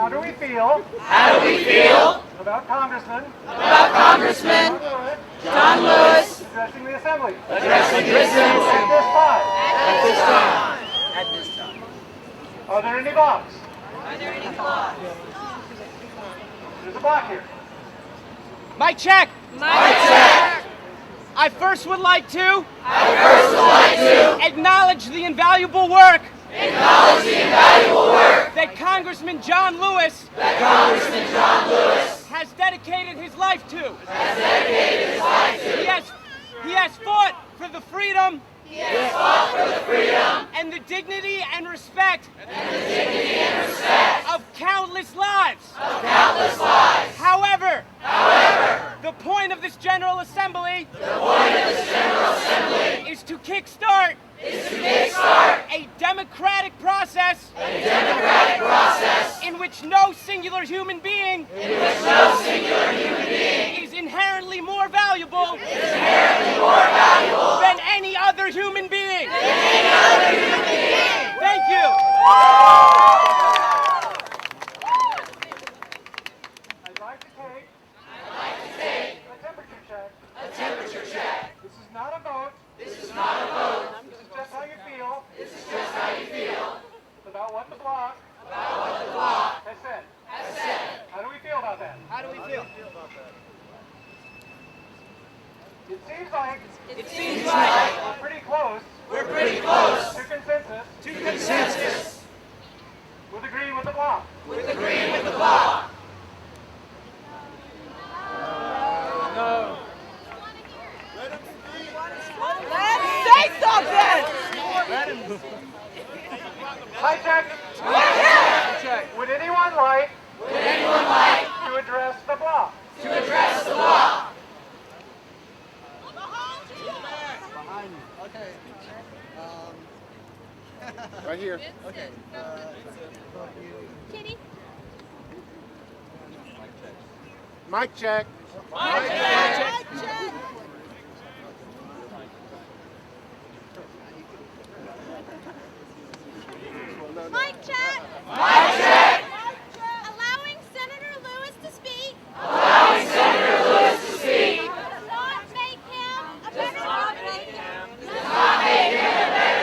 How do we feel? How do we feel About Congressman John Lewis addressing the Assembly addressing citizens at this time? at this time? Are there any blocks? There's a block here. Mic check. I first would like to acknowledge the invaluable work that Congressman John Lewis has dedicated his life to. He has fought for the freedom and the dignity and respect of countless lives. However, the point of this General Assembly is to kickstart a democratic process in which no singular human being is inherently more valuable than any other human being. Thank you. I'd like to take a temperature check. This is not a vote. This is just how you feel. About what the block has said. How do we feel about that? How do we feel? It seems like we're pretty close to consensus with agreeing with the block. No. Say something! Mic check. Would anyone like to address the block? Right here. Okay. Kitty? Mic check. Mic check! Allowing Senator Lewis to speak. Does not make him a better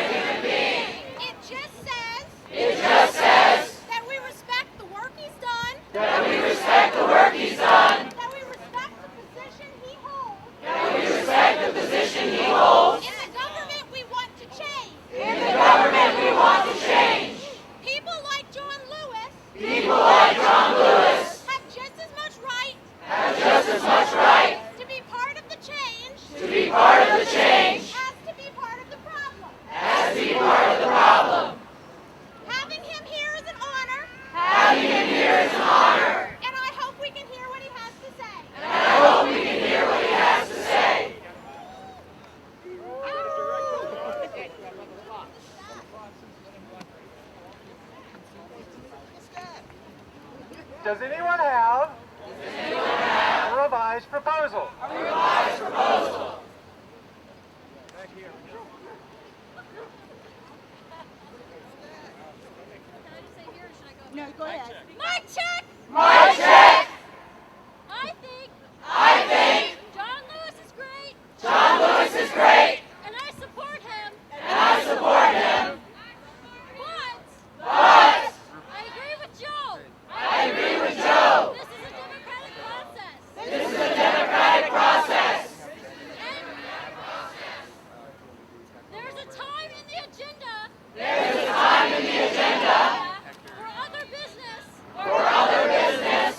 human being. It just says that we respect the work he's done. That we respect the position he holds. In the government we want to change. People like John Lewis have just as much right to be part of the change as to be part of the problem. Having him here is an honor. And I hope we can hear what he has to say. Does anyone have a revised proposal? No, go ahead. Mic check! I think John Lewis is great. And I support him. But I agree with Joe. This is a democratic process. And there's a time in the agenda. For other business.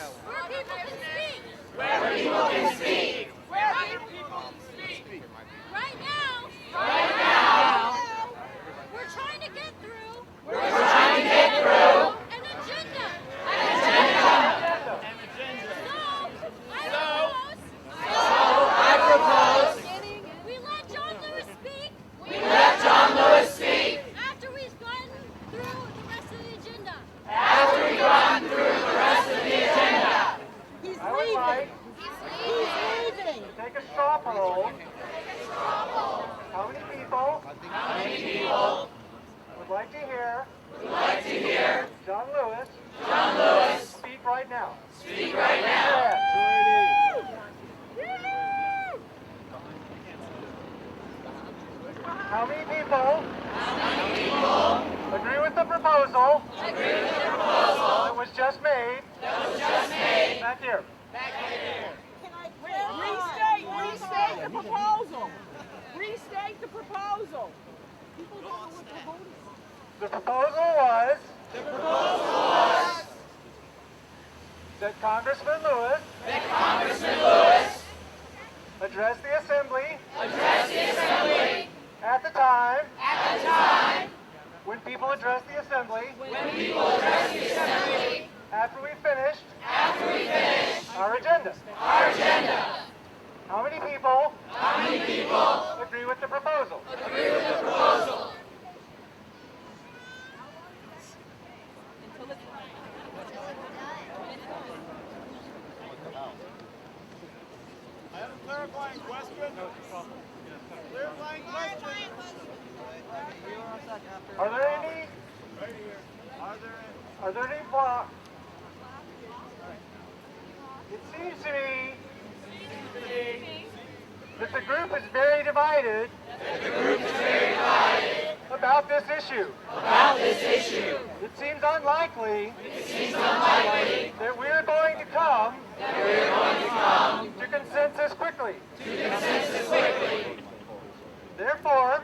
here. Restate the proposal. Restate the proposal. The proposal was that Congressman Lewis address the assembly at the time when people address the assembly after we finished our agenda. How many people agree with the proposal? I have a clarifying question. Clarifying question. Are there any? Right here. Are there any blocks? It seems to me that the group is very divided about this issue. It seems unlikely that we are going to come to consensus quickly. Therefore,